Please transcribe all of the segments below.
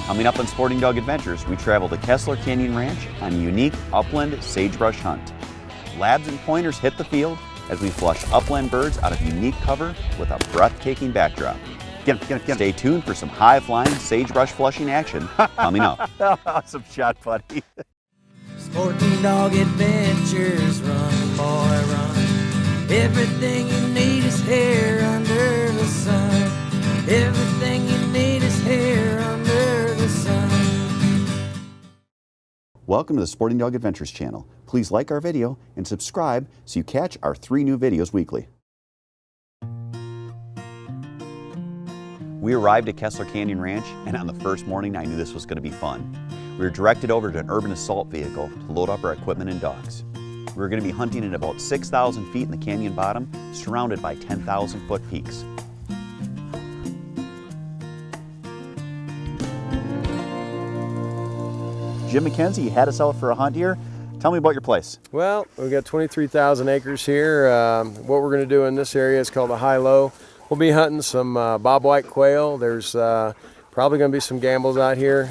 Coming up on Sporting Dog Adventures, we travel to Kessler Canyon Ranch on a unique upland sagebrush hunt. Labs and pointers hit the field as we flush upland birds out of unique cover with a breathtaking backdrop. Get him. Stay tuned for some high-flying sagebrush flushing action coming up. Awesome shot, buddy. Sporting Dog Adventures, run, boy, run. Everything you need is here under the sun. Everything you need is here under the sun. Welcome to the Sporting Dog Adventures channel. Please like our video and subscribe so you catch our 3 new videos weekly. We arrived at Kessler Canyon Ranch, and on the first morning I knew this was going to be fun. We were directed over to an urban assault vehicle to load up our equipment and dogs. We were going to be hunting at about 6,000 feet in the canyon bottom, surrounded by 10,000 foot peaks. Jim McKenzie, you had us out for a hunt here. Tell me about your place. Well, we've got 23,000 acres here. What we're going to do in this area is called the high-low. We'll be hunting some bobwhite quail. There's probably going to be some gambles out here,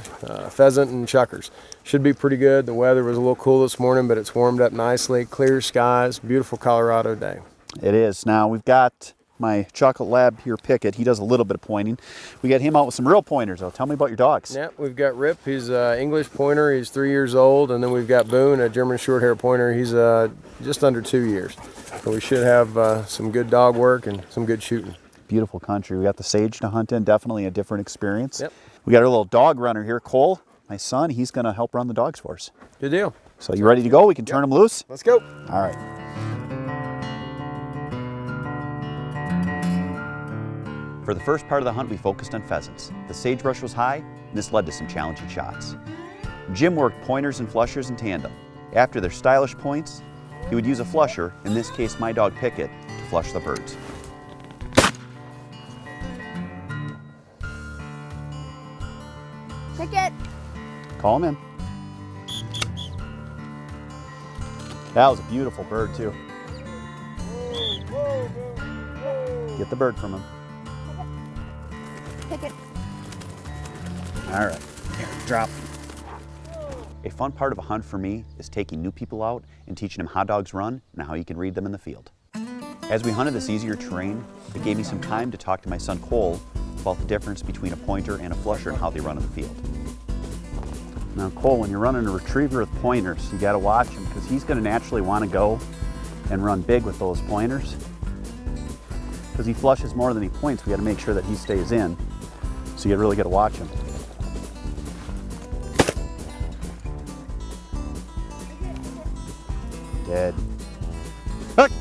pheasant and chukars. Should be pretty good. The weather was a little cool this morning, but it's warmed up nicely. Clear skies, beautiful Colorado day. It is. Now we've got my chocolate lab here, Pickett. He does a little bit of pointing. We got him out with some real pointers though. Tell me about your dogs. Yeah, we've got Rip. He's an English pointer. He's 3 years old. And then we've got Boone, a German short hair pointer. He's just under 2 years. So we should have some good dog work and some good shooting. Beautiful country. We got the sage to hunt in. Definitely a different experience. Yep. We got our little dog runner here, Cole, my son. He's going to help run the dogs for us. Good deal. So you ready to go? We can turn him loose? Let's go. All right. For the first part of the hunt, we focused on pheasants. The sagebrush was high, and this led to some challenging shots. Jim worked pointers and flushers in tandem. After their stylish points, he would use a flusher, in this case my dog Pickett, to flush the birds. Pickett. Call him in. That was a beautiful bird too. Get the bird from him. Pickett. All right, here, drop. A fun part of a hunt for me is taking new people out and teaching them how dogs run and how you can read them in the field. As we hunted this easier terrain, it gave me some time to talk to my son Cole about the difference between a pointer and a flusher and how they run in the field. Now Cole, when you're running a retriever with pointers, you gotta watch him because he's gonna naturally wanna go and run big with those pointers. Because he flushes more than he points, we gotta make sure that he stays in. So you really gotta watch him. Dead. Hook!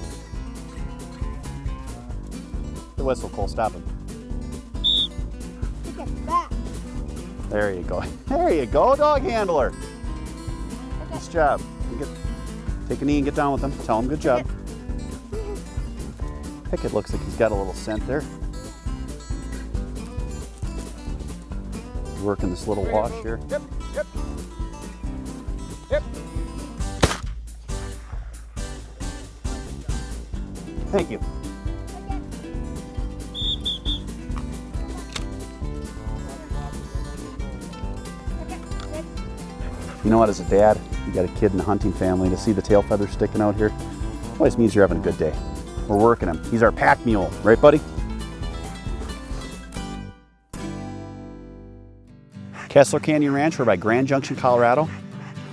The whistle, Cole, stop him. Pickett, back. There you go. There you go, dog handler. Nice job. Take a knee and get down with him. Tell him good job. Pickett looks like he's got a little scent there. Working this little wash here. Yep, yep, yep. Thank you. You know what, as a dad, you got a kid in a hunting family, to see the tail feathers sticking out here, always means you're having a good day. We're working him. He's our pack mule, right buddy? Kessler Canyon Ranch, we're by Grand Junction, Colorado.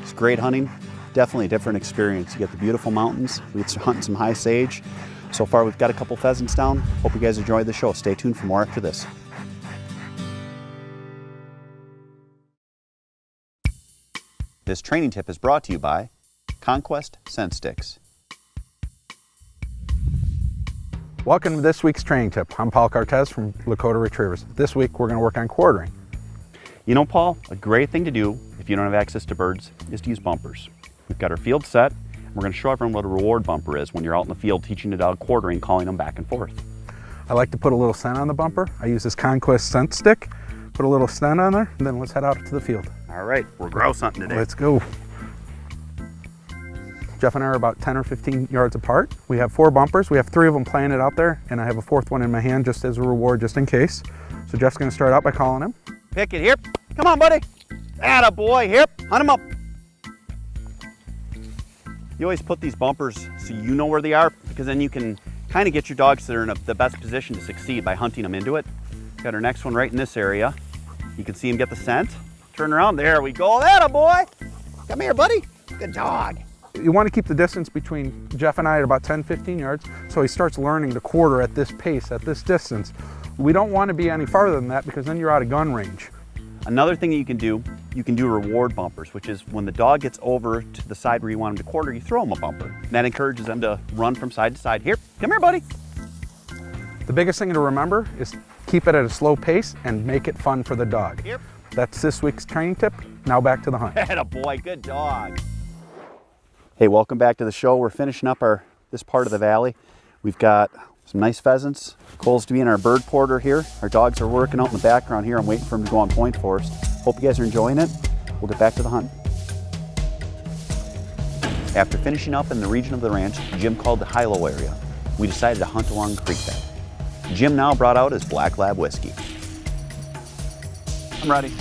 It's great hunting, definitely a different experience. You get the beautiful mountains, we get to hunt some high sage. So far we've got a couple pheasants down. Hope you guys enjoyed the show. Stay tuned for more after this. This training tip is brought to you by Conquest Scent Sticks. Welcome to this week's training tip. I'm Paul Cortez from Lakota Retrievers. This week we're going to work on quartering. You know, Paul, a great thing to do if you don't have access to birds is to use bumpers. We've got our field set, and we're going to show everyone what a reward bumper is when you're out in the field teaching a dog quartering, calling them back and forth. I like to put a little scent on the bumper. I use this Conquest Scent Stick, put a little scent on there, and then let's head out to the field. All right, we're grouse hunting today. Let's go. Jeff and I are about 10 or 15 yards apart. We have 4 bumpers. We have 3 of them planted out there, and I have a 4th one in my hand just as a reward, just in case. So Jeff's going to start out by calling him. Pickett here. Come on, buddy. Atta boy. Here, hunt him up. You always put these bumpers so you know where they are, because then you can kind of get your dogs that are in the best position to succeed by hunting them into it. Got our next one right in this area. You can see him get the scent. Turn around. There we go. Atta boy. Come here, buddy. Good dog. You want to keep the distance between Jeff and I at about 10, 15 yards, so he starts learning to quarter at this pace, at this distance. We don't want to be any farther than that because then you're out of gun range. Another thing that you can do reward bumpers, which is when the dog gets over to the side where you want him to quarter, you throw him a bumper. And that encourages them to run from side to side. Here, come here, buddy. The biggest thing to remember is keep it at a slow pace and make it fun for the dog. Here. That's this week's training tip. Now back to the hunt. Atta boy, good dog. Hey, welcome back to the show. We're finishing up this part of the valley. We've got some nice pheasants. Cole's to be in our bird porter here. Our dogs are working out in the background here. I'm waiting for them to go on point for us. Hope you guys are enjoying it. We'll get back to the hunt. After finishing up in the region of the ranch Jim called the high-low area, we decided to hunt along the creek bed. Jim now brought out his Black Lab whiskey. I'm ready.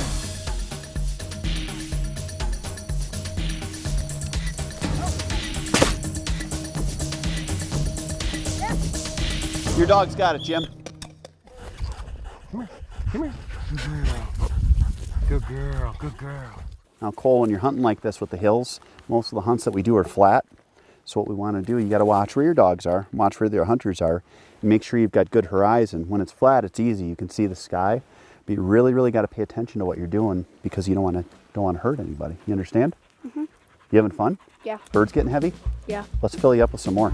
Your dog's got it, Jim. Come here. Good girl, good girl. Now, Cole, when you're hunting like this with the hills, most of the hunts that we do are flat. So what we want to do, you got to watch where your dogs are, watch where their hunters are, and make sure you've got good horizon. When it's flat, it's easy. You can see the sky, but you really got to pay attention to what you're doing because you don't want to hurt anybody. You understand? Mm-hmm. You having fun? Yeah. Birds getting heavy? Yeah. Let's fill you up with some more.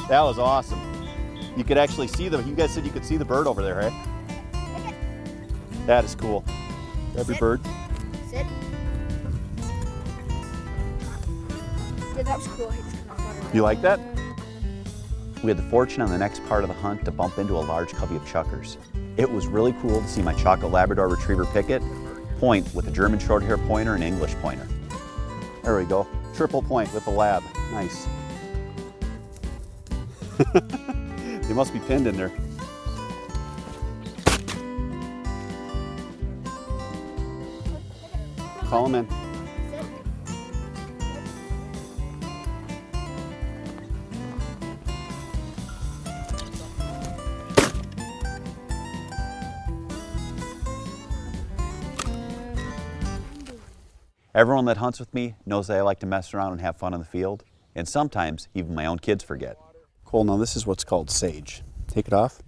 That was awesome. You could actually see them. You guys said you could see the bird over there, right? That is cool. Grab your bird. Sit. Yeah, that was cool. You like that? We had the fortune on the next part of the hunt to bump into a large covey of chukars. It was really cool to see my chocolate Labrador Retriever Picket point with a German Shorthair pointer and English pointer. There we go. Triple point with the lab. Nice. They must be pinned in there. Call them in. Everyone that hunts with me knows that I like to mess around and have fun in the field, and sometimes even my own kids forget. Cole, now this is what's called sage. Take it off,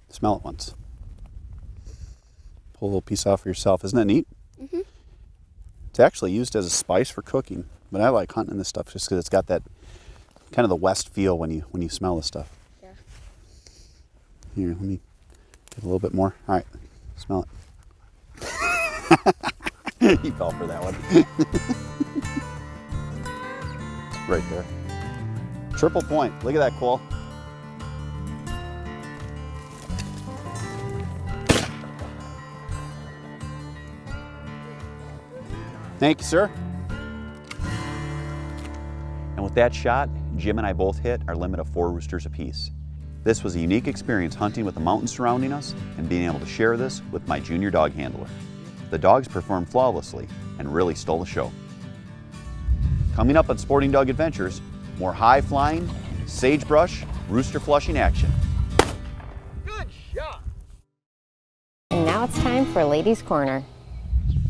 smell it once. Pull a little piece off for yourself. Isn't that neat? Mm-hmm. It's actually used as a spice for cooking, but I like hunting this stuff just because it's got that kind of the west feel when you smell this stuff. Yeah. Here, let me get a little bit more. All right, smell it. He fell for that one. Right there. Triple point. Look at that, Cole. Thank you, sir. And with that shot, Jim and I both hit our limit of 4 roosters apiece. This was a unique experience hunting with the mountains surrounding us and being able to share this with my junior dog handler. The dogs performed flawlessly and really stole the show. Coming up on Sporting Dog Adventures, more high-flying, sagebrush, rooster flushing action. Good shot. And now it's time for Ladies Corner.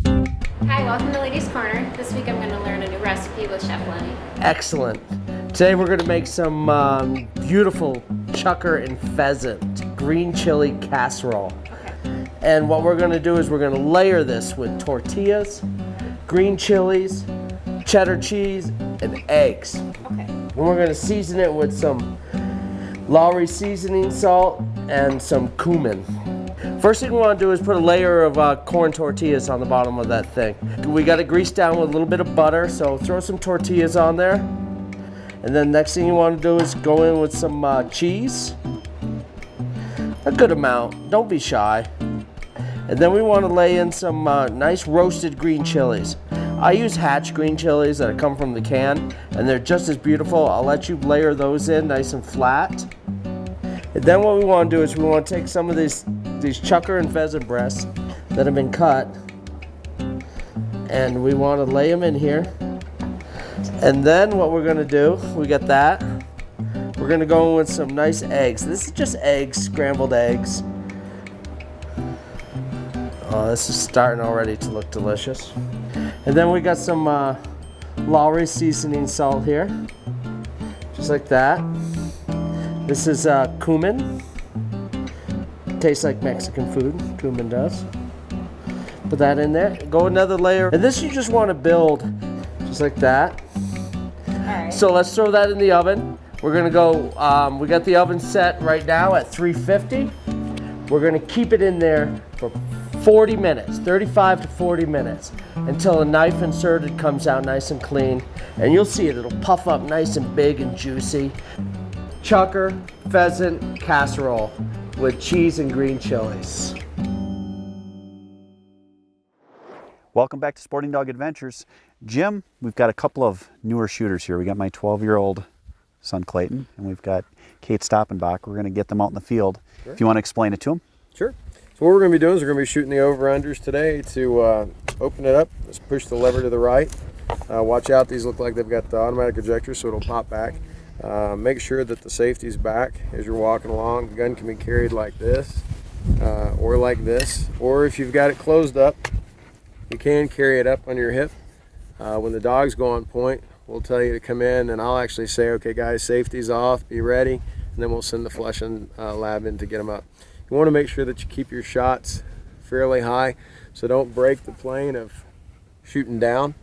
Hi, welcome to Ladies Corner. This week I'm going to learn a new recipe with Chef Lenny. Excellent. Today we're going to make some beautiful chukar and pheasant green chili casserole. Okay. And what we're going to do is we're going to layer this with tortillas, green chilies, cheddar cheese, and eggs. Okay. And we're going to season it with some Lowry seasoning salt and some cumin. First thing we want to do is put a layer of corn tortillas on the bottom of that thing. We got it greased down with a little bit of butter, so throw some tortillas on there. And then next thing you want to do is go in with some cheese. A good amount, don't be shy. And then we want to lay in some nice roasted green chilies. I use hatch green chilies that come from the can, and they're just as beautiful. I'll let you layer those in nice and flat. And then what we want to do is we want to take some of these chukar and pheasant breasts that have been cut, and we want to lay them in here. And then what we're going to do, we get that. We're going to go in with some nice eggs. This is just eggs, scrambled eggs. Oh, this is starting already to look delicious. And then we got some Lowry seasoning salt here, just like that. This is cumin. Tastes like Mexican food, cumin does. Put that in there, go another layer. And this you just want to build, just like that. All right. So let's throw that in the oven. We're gonna go, we got the oven set right now at 350. We're gonna keep it in there for 40 minutes, 35 to 40 minutes, until a knife inserted comes out nice and clean. And you'll see it'll puff up nice and big and juicy. Chukar pheasant casserole with cheese and green chilies. Welcome back to Sporting Dog Adventures. Jim, we've got a couple of newer shooters here. We got my 12-year-old son Clayton, and we've got Kate Stoppenbach. We're going to get them out in the field. Sure. If you want to explain it to them. Sure. So what we're going to be doing is we're going to be shooting the over-unders today. To open it up, just push the lever to the right. Watch out, these look like they've got the automatic ejector, so it'll pop back. Make sure that the safety's back as you're walking along. The gun can be carried like this, or like this, or if you've got it closed up, you can carry it up on your hip. When the dogs go on point, we'll tell you to come in, and I'll actually say, okay guys, safety's off, be ready, and then we'll send the flushing lab in to get them up. You want to make sure that you keep your shots fairly high, so don't break the plane of shooting down.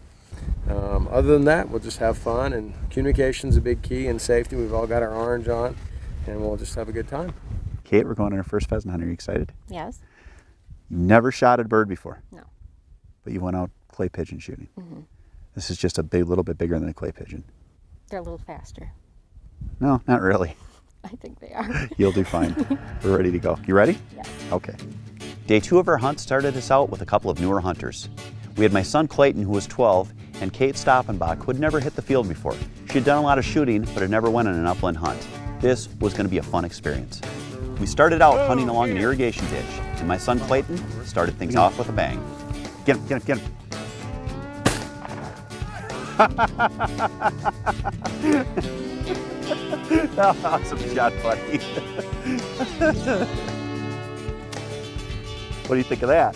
Other than that, we'll just have fun, and communication's a big key, and safety. We've all got our orange on, and we'll just have a good time. Kate, we're going on our first pheasant hunt. Are you excited? Yes. You've never shot a bird before. No. But you went out clay pigeon shooting. Mm-hmm. This is just a little bit bigger than a clay pigeon. They're a little faster. No, not really. I think they are. You'll do fine. We're ready to go. You ready? Yes. Okay. Day 2 of our hunt started us out with a couple of newer hunters. We had my son Clayton, who was 12, and Kate Stoppenbach, who had never hit the field before. She had done a lot of shooting, but had never went on an upland hunt. This was going to be a fun experience. We started out hunting along an irrigation ditch, and my son Clayton started things off with a bang. Get him, get him, get him. Awesome shot, buddy. What do you think of that?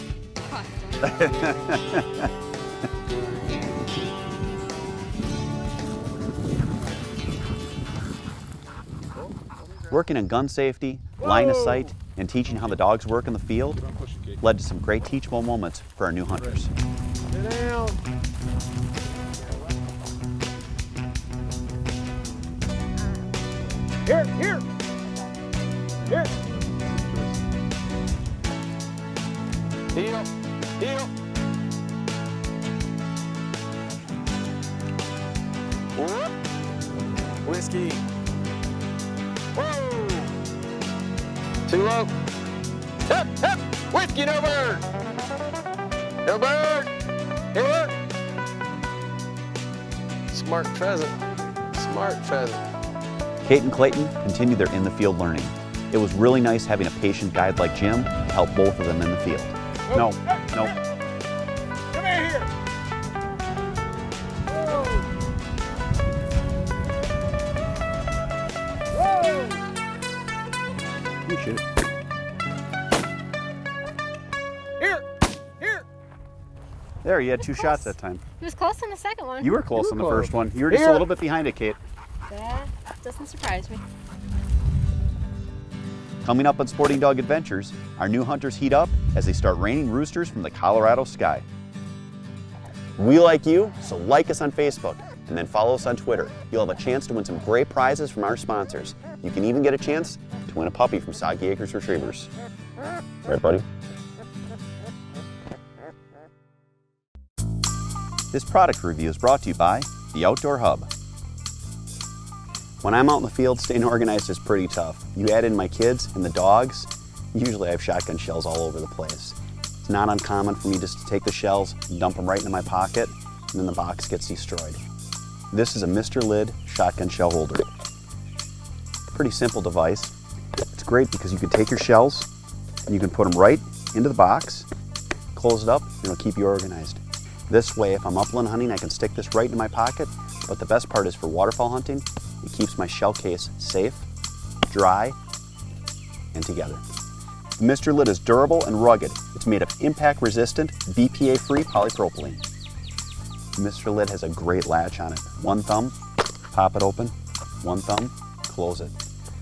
Working on gun safety, line of sight, and teaching how the dogs work in the field led to some great teachable moments for our new hunters. Sit down. Here, here, here. Heel, heel. Whoop. Whiskey. Whoa. Too low. Hip, hip. Whiskey, no bird. No bird. Here. Smart pheasant. Smart pheasant. Kate and Clayton continued their in-the-field learning. It was really nice having a patient guide like Jim to help both of them in the field. No, no. Come here. Whoa. Whoa. You shoot it. Here, here. There, you had 2 shots that time. He was close on the second one. You were close on the close. first one. You were just a Here. little bit behind it, Kate. That doesn't surprise me. Coming up on Sporting Dog Adventures, our new hunters heat up as they start raining roosters from the Colorado sky. We like you, so like us on Facebook and then follow us on Twitter. You'll have a chance to win some great prizes from our sponsors. You can even get a chance to win a puppy from Soggy Acres Retrievers. Right, buddy? This product review is brought to you by The Outdoor Hub. When I'm out in the field, staying organized is pretty tough. You add in my kids and the dogs, usually I have shotgun shells all over the place. It's not uncommon for me just to take the shells, dump them right into my pocket, and then the box gets destroyed. This is a Mr. Lid shotgun shell holder. Pretty simple device. It's great because you can take your shells and you can put them right into the box, close it up, and it'll keep you organized. This way, if I'm upland hunting, I can stick this right in my pocket, but the best part is for waterfowl hunting, it keeps my shell case safe, dry, and together. The Mr. Lid is durable and rugged. It's made of impact-resistant, BPA-free polypropylene. The Mr. Lid has a great latch on it. One thumb, pop it open. One thumb, close it.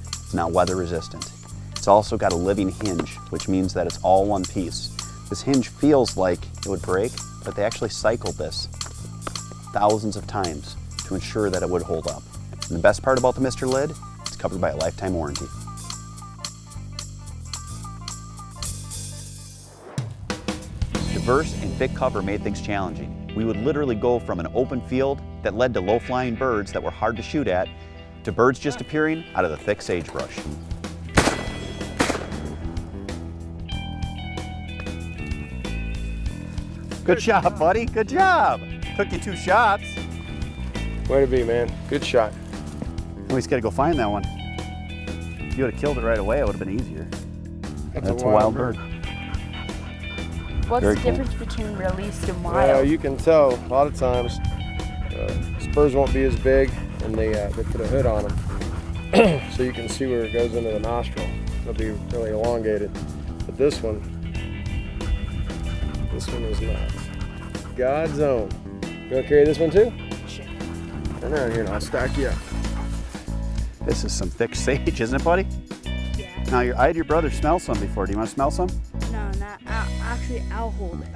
It's now weather-resistant. It's also got a living hinge, which means that it's all one piece. This hinge feels like it would break, but they actually cycled this thousands of times to ensure that it would hold up. And the best part about the Mr. Lid, it's covered by a lifetime warranty. Diverse and thick cover made things challenging. We would literally go from an open field that led to low-flying birds that were hard to shoot at, to birds just appearing out of the thick sagebrush. Good job, buddy. Good job. Took you 2 shots. Way to be, man. Good shot. We just got to go find that one. If you would have killed it right away, it would have been easier. That's a wild bird. What's Very the cool. difference between released and Well, wild? you can tell a lot of times spurs won't be as big, and they put a hood on them, so you can see where it goes into the nostril. It'll be really elongated. But this one is not. God's own. You want to carry this one too? Sure. Turn around here and I'll stack you up. This is some thick sage, isn't it, buddy? Yeah. Now, I had your brother smell some before. Do you want to smell some? No, not. Actually, I'll hold it.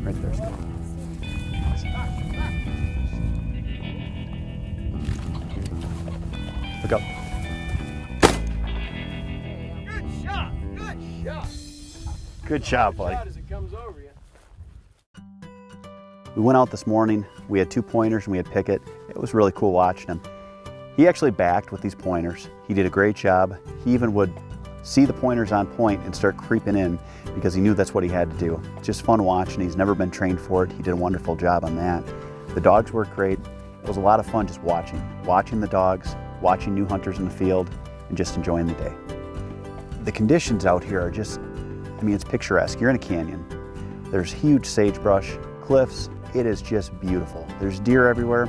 Right there, Scott. Look up. Good shot. Good shot. Good job, buddy. As it comes over you. We went out this morning. We had 2 pointers and we had Pickett. It was really cool watching him. He actually backed with these pointers. He did a great job. He even would see the pointers on point and start creeping in because he knew that's what he had to do. Just fun watching. He's never been trained for it. He did a wonderful job on that. The dogs worked great. It was a lot of fun just watching the dogs, watching new hunters in the field, and just enjoying the day. The conditions out here are just, I mean, it's picturesque. You're in a canyon. There's huge sagebrush, cliffs. It is just beautiful. There's deer everywhere.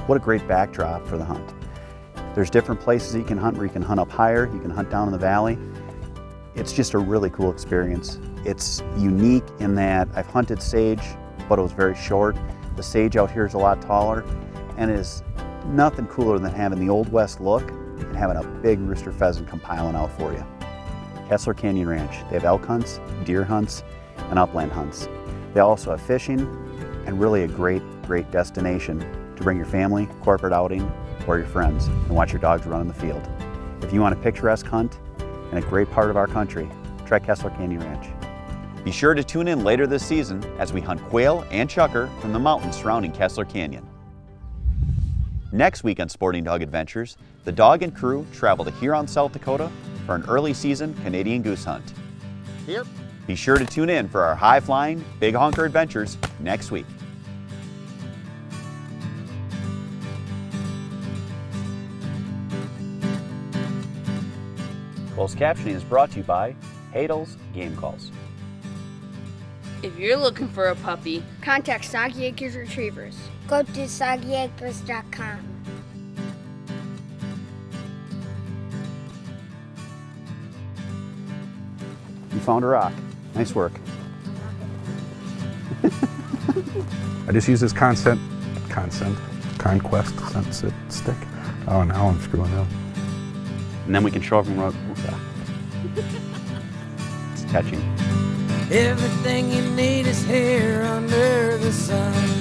What a great backdrop for the hunt. There's different places that you can hunt where you can hunt up higher, you can hunt down in the valley. It's just a really cool experience. It's unique in that I've hunted sage, but it was very short. The sage out here is a lot taller, and it is nothing cooler than having the Old West look and having a big rooster pheasant come piling out for you. Kessler Canyon Ranch, they have elk hunts, deer hunts, and upland hunts. They also have fishing and really a great destination to bring your family, corporate outing, or your friends and watch your dogs run in the field. If you want a picturesque hunt in a great part of our country, try Kessler Canyon Ranch. Be sure to tune in later this season as we hunt quail and chukar from the mountains surrounding Kessler Canyon. Next week on Sporting Dog Adventures, the dog and crew travel to Huron, South Dakota for an early season Canadian goose hunt. Here. Be sure to tune in for our high-flying, big honker adventures next week. Closed captioning is brought to you by Hadel's Game Calls. If you're looking for a puppy, Contact Soggy Acres Retrievers. Go to soggyacres.com. You found a rock. Nice work. I just use this conquest stick. Oh, now I'm screwing up. And then we can show everyone it's catching. Everything you need is here under the sun.